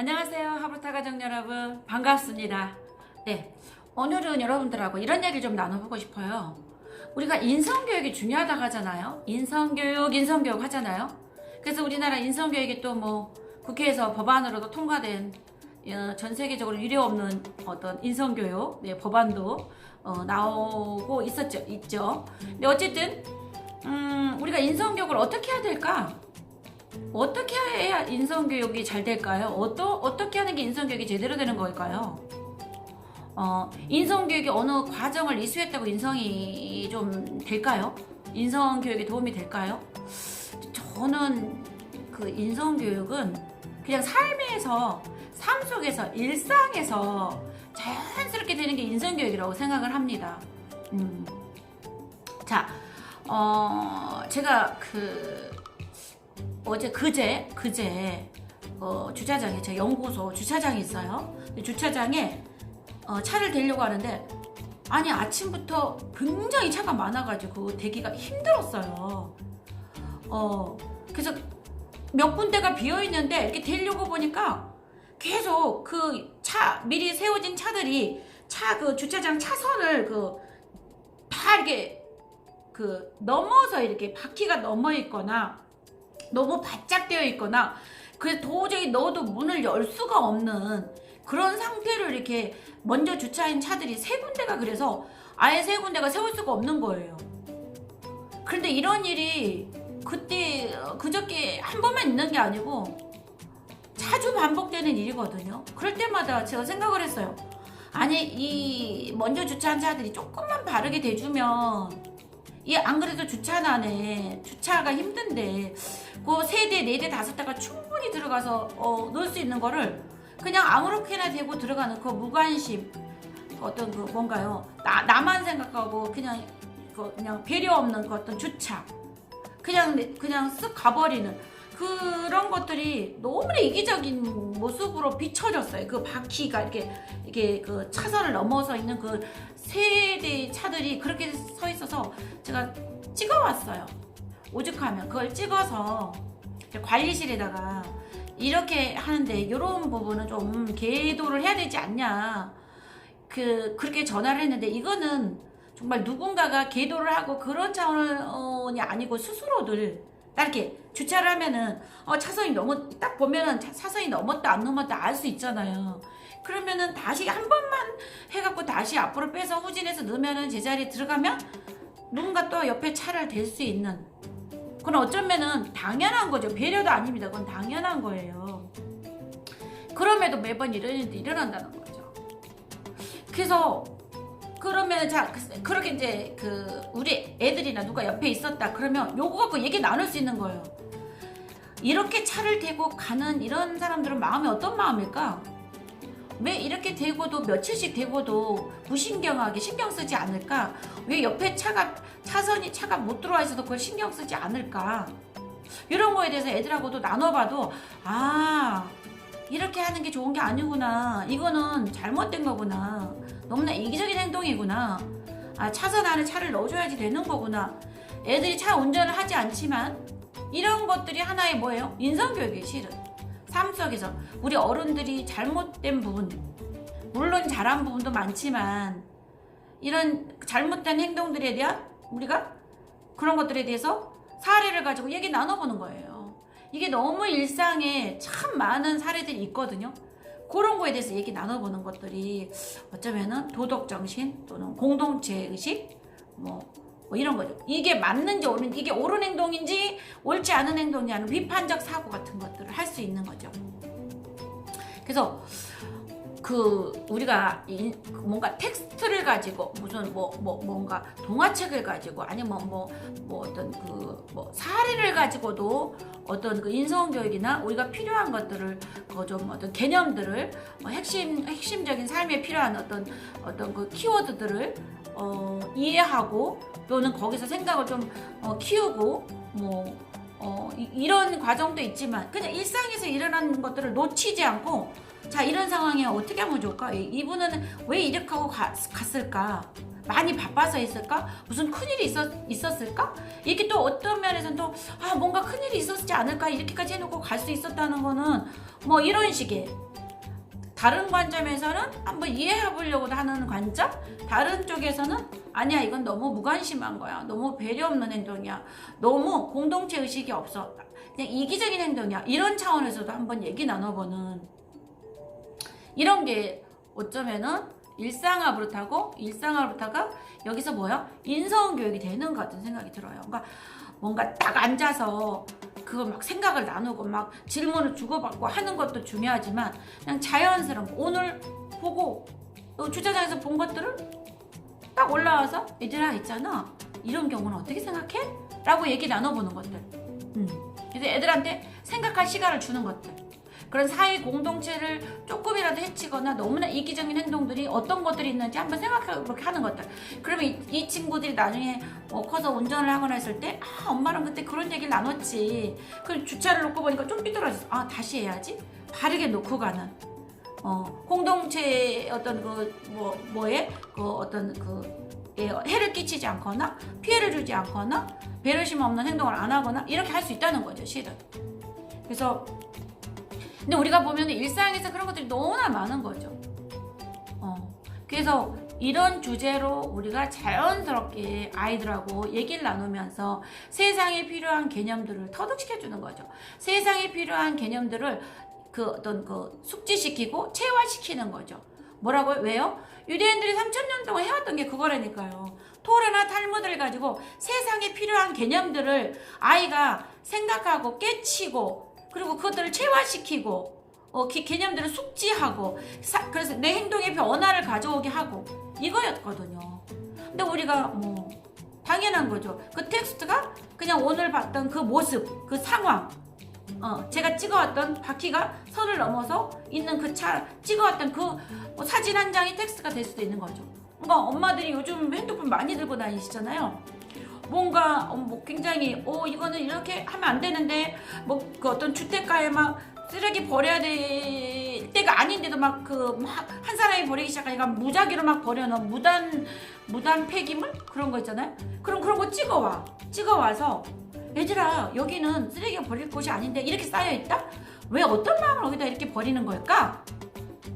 안녕하세요. 하브타 가정 여러분, 반갑습니다. 네, 오늘은 여러분들하고 이런 얘기를 좀 나눠보고 싶어요. 우리가 인성교육이 중요하다고 하잖아요. 인성교육 하잖아요. 그래서 우리나라 인성교육이 또 뭐 국회에서 법안으로도 통과된 전 세계적으로 유례 없는 어떤 인성교육 법안도 나오고 있죠. 근데 어쨌든 우리가 인성교육을 어떻게 해야 될까? 어떻게 해야 인성교육이 잘 될까요? 어떻게 하는 게 인성교육이 제대로 되는 걸까요? 인성교육이 어느 과정을 이수했다고 인성이 좀 될까요? 인성교육에 도움이 될까요? 저는 그 인성교육은 그냥 삶 속에서, 일상에서 자연스럽게 되는 게 인성교육이라고 생각을 합니다. 자, 제가 그제 주차장에 제 연구소 주차장이 있어요. 주차장에 차를 대려고 하는데 아니 아침부터 굉장히 차가 많아가지고 대기가 힘들었어요. 그래서 몇 군데가 비어 있는데 이렇게 대려고 보니까 계속 그 미리 세워진 차들이 그 주차장 차선을 다 이렇게 넘어서 이렇게 바퀴가 넘어 있거나 너무 바짝 되어 있거나 도저히 넣어도 문을 열 수가 없는 그런 상태로 이렇게 먼저 주차한 차들이 세 군데가 그래서 아예 세 군데가 세울 수가 없는 거예요. 그런데 이런 일이 그저께 한 번만 있는 게 아니고 자주 반복되는 일이거든요. 그럴 때마다 제가 생각을 했어요. 아니 이 먼저 주차한 차들이 조금만 바르게 대주면 안 그래도 주차가 힘든데 그 3대, 4대, 5대가 충분히 들어가서 넣을 수 있는 거를 그냥 아무렇게나 대고 들어가는 그 무관심 어떤 뭔가요? 나만 생각하고 그냥 배려 없는 그 어떤 주차 그냥 쓱 가버리는 그런 것들이 너무나 이기적인 모습으로 비춰졌어요. 그 바퀴가 이렇게 그 차선을 넘어서 있는 그 3대의 차들이 그렇게 서 있어서 제가 찍어왔어요. 오죽하면 그걸 찍어서 관리실에다가 이렇게 하는데 이런 부분은 좀 계도를 해야 되지 않냐 그렇게 전화를 했는데 이거는 정말 누군가가 계도를 하고 그런 차원이 아니고 스스로들 딱 이렇게 주차를 하면은 차선이 딱 보면은 차선이 넘었다 안 넘었다 알 수 있잖아요. 그러면은 다시 한 번만 해갖고 다시 앞으로 빼서 후진해서 넣으면은 제자리에 들어가면 누군가 또 옆에 차를 댈 수 있는 그건 어쩌면은 당연한 거죠. 배려도 아닙니다. 그건 당연한 거예요. 그럼에도 매번 이런 일이 일어난다는 거죠. 그래서 그러면 그렇게 이제 우리 애들이나 누가 옆에 있었다 그러면 요거 갖고 얘기 나눌 수 있는 거예요. 이렇게 차를 대고 가는 이런 사람들은 마음이 어떤 마음일까? 왜 이렇게 대고도 며칠씩 대고도 무신경하게 신경 쓰지 않을까? 왜 옆에 차가 못 들어와 있어도 그걸 신경 쓰지 않을까? 이런 거에 대해서 애들하고도 나눠봐도 이렇게 하는 게 좋은 게 아니구나. 이거는 잘못된 거구나. 너무나 이기적인 행동이구나. 차선 안에 차를 넣어줘야지 되는 거구나. 애들이 차 운전을 하지 않지만 이런 것들이 하나의 뭐예요? 인성교육이에요. 실은 삶 속에서 우리 어른들이 잘못된 부분 물론 잘한 부분도 많지만 이런 잘못된 행동들에 대한 우리가 그런 것들에 대해서 사례를 가지고 얘기 나눠보는 거예요. 이게 너무 일상에 참 많은 사례들이 있거든요. 그런 거에 대해서 얘기 나눠보는 것들이 어쩌면은 도덕정신 또는 공동체의식 뭐 이런 거죠. 이게 맞는지 이게 옳은 행동인지 옳지 않은 행동인지 하는 비판적 사고 같은 것들을 할 수 있는 거죠. 그래서 우리가 뭔가 텍스트를 가지고 무슨 뭔가 동화책을 가지고 아니면 어떤 사례를 가지고도 어떤 인성교육이나 우리가 필요한 것들을 좀 어떤 개념들을 핵심적인 삶에 필요한 어떤 키워드들을 이해하고 또는 거기서 생각을 좀 키우고 이런 과정도 있지만 그냥 일상에서 일어나는 것들을 놓치지 않고 이런 상황에 어떻게 하면 좋을까? 이분은 왜 이렇게 하고 갔을까? 많이 바빠서 있을까? 무슨 큰일이 있었을까? 이게 또 어떤 면에서는 또 뭔가 큰일이 있었지 않을까? 이렇게까지 해놓고 갈 수 있었다는 거는 이런 식의 다른 관점에서는 한번 이해해 보려고 하는 관점, 다른 쪽에서는 아니야, 이건 너무 무관심한 거야, 너무 배려 없는 행동이야, 너무 공동체 의식이 없어, 그냥 이기적인 행동이야, 이런 차원에서도 한번 얘기 나눠보는, 이런 게 어쩌면은 일상화로 타가 여기서 뭐야? 인성 교육이 되는 것 같은 생각이 들어요. 그러니까 뭔가 딱 앉아서 그거 막 생각을 나누고 막 질문을 주고받고 하는 것도 중요하지만, 그냥 자연스러운, 오늘 보고 주차장에서 본 것들을 딱 올라와서 얘들아 있잖아, 이런 경우는 어떻게 생각해? 라고 얘기 나눠보는 것들. 그래서 애들한테 생각할 시간을 주는 것들, 그런 사회 공동체를 조금이라도 해치거나 너무나 이기적인 행동들이 어떤 것들이 있는지 한번 생각하고 그렇게 하는 것들. 그러면 이 친구들이 나중에 커서 운전을 하거나 했을 때, 아, 엄마랑 그때 그런 얘기를 나눴지, 그 주차를 놓고 보니까 좀 삐뚤어졌어, 아, 다시 해야지, 바르게 놓고 가는, 공동체의 어떤 해를 끼치지 않거나 피해를 주지 않거나 배려심 없는 행동을 안 하거나 이렇게 할 수 있다는 거죠, 실은. 그래서 근데 우리가 보면 일상에서 그런 것들이 너무나 많은 거죠. 그래서 이런 주제로 우리가 자연스럽게 아이들하고 얘기를 나누면서 세상에 필요한 개념들을 터득시켜주는 거죠. 세상에 필요한 개념들을 숙지시키고 체화시키는 거죠. 뭐라고요? 왜요? 유대인들이 3000년 동안 해왔던 게 그거라니까요. 토라나 탈무드를 가지고 세상에 필요한 개념들을 아이가 생각하고 깨치고, 그리고 그것들을 체화시키고, 개념들을 숙지하고, 그래서 내 행동에 변화를 가져오게 하고, 이거였거든요. 근데 우리가 당연한 거죠. 그 텍스트가 그냥 오늘 봤던 그 모습, 그 상황, 제가 찍어왔던 바퀴가 선을 넘어서 있는 그 차, 찍어왔던 그 사진 한 장이 텍스트가 될 수도 있는 거죠. 그러니까 엄마들이 요즘 핸드폰 많이 들고 다니시잖아요. 뭔가 굉장히 이거는 이렇게 하면 안 되는데, 그 어떤 주택가에 막 쓰레기 버려야 될 때가 아닌데도 막 한 사람이 버리기 시작하니까 무작위로 막 버려놓은 무단 폐기물 그런 거 있잖아요. 그런 거 찍어와서 얘들아, 여기는 쓰레기가 버릴 곳이 아닌데 이렇게 쌓여있다? 왜 어떤 마음으로 여기다 이렇게 버리는 걸까?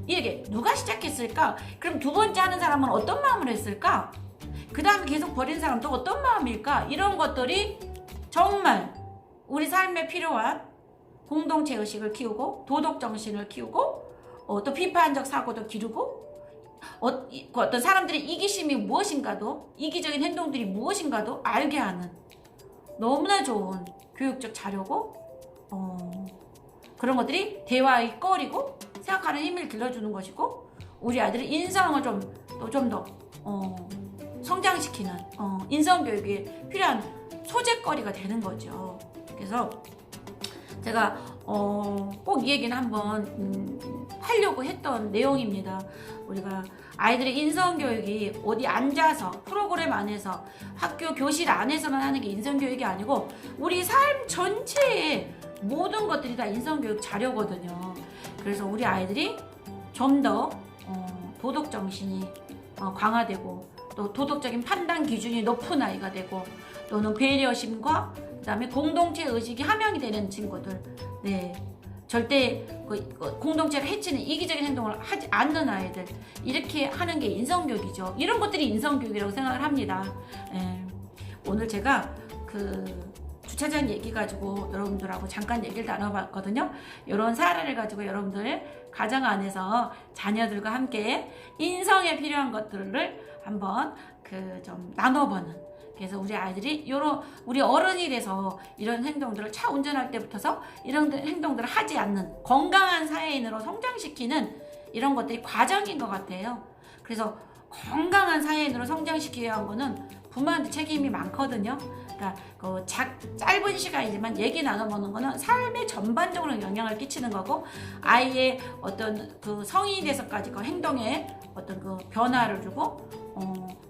이게 누가 시작했을까? 그럼 두 번째 하는 사람은 어떤 마음으로 했을까? 그 다음에 계속 버리는 사람은 또 어떤 마음일까? 이런 것들이 정말 우리 삶에 필요한 공동체 의식을 키우고, 도덕정신을 키우고, 또 비판적 사고도 기르고, 어떤 사람들의 이기심이 무엇인가도, 이기적인 행동들이 무엇인가도 알게 하는 너무나 좋은 교육적 자료고, 그런 것들이 대화의 거리고 생각하는 힘을 길러주는 것이고, 우리 아이들의 인성을 좀 더 성장시키는 인성교육이 필요한 소재거리가 되는 거죠. 그래서 제가 꼭 이 얘기는 한번 하려고 했던 내용입니다. 우리가 아이들의 인성교육이 어디 앉아서 프로그램 안에서 학교 교실 안에서만 하는 게 인성교육이 아니고 우리 삶 전체의 모든 것들이 다 인성교육 자료거든요. 그래서 우리 아이들이 좀 더 도덕정신이 강화되고, 또 도덕적인 판단 기준이 높은 아이가 되고, 또는 배려심과 그다음에 공동체 의식이 함양이 되는 친구들, 절대 공동체를 해치는 이기적인 행동을 하지 않는 아이들, 이렇게 하는 게 인성교육이죠. 이런 것들이 인성교육이라고 생각을 합니다. 오늘 제가 주차장 얘기 가지고 여러분들하고 잠깐 얘기를 나눠봤거든요. 이런 사례를 가지고 여러분들 가정 안에서 자녀들과 함께 인성에 필요한 것들을 한번 좀 나눠보는, 그래서 우리 아이들이 우리 어른이 돼서 이런 행동들을 차 운전할 때부터서 이런 행동들을 하지 않는 건강한 사회인으로 성장시키는 이런 것들이 과정인 것 같아요. 그래서 건강한 사회인으로 성장시키기 위한 거는 부모한테 책임이 많거든요. 그러니까 짧은 시간이지만 얘기 나눠보는 거는 삶에 전반적으로 영향을 끼치는 거고, 아이의 어떤 성인이 돼서까지 행동에 어떤 변화를 주고,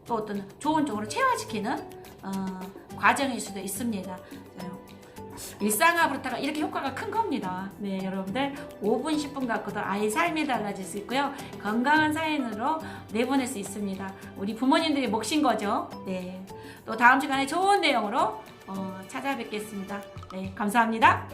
또 어떤 좋은 쪽으로 체화시키는 과정일 수도 있습니다. 일상화부터가 이렇게 효과가 큰 겁니다. 여러분들 5분 10분 갖고도 아이 삶이 달라질 수 있고요, 건강한 사회인으로 내보낼 수 있습니다. 우리 부모님들이 몫인 거죠. 또 다음 시간에 좋은 내용으로 찾아뵙겠습니다. 감사합니다.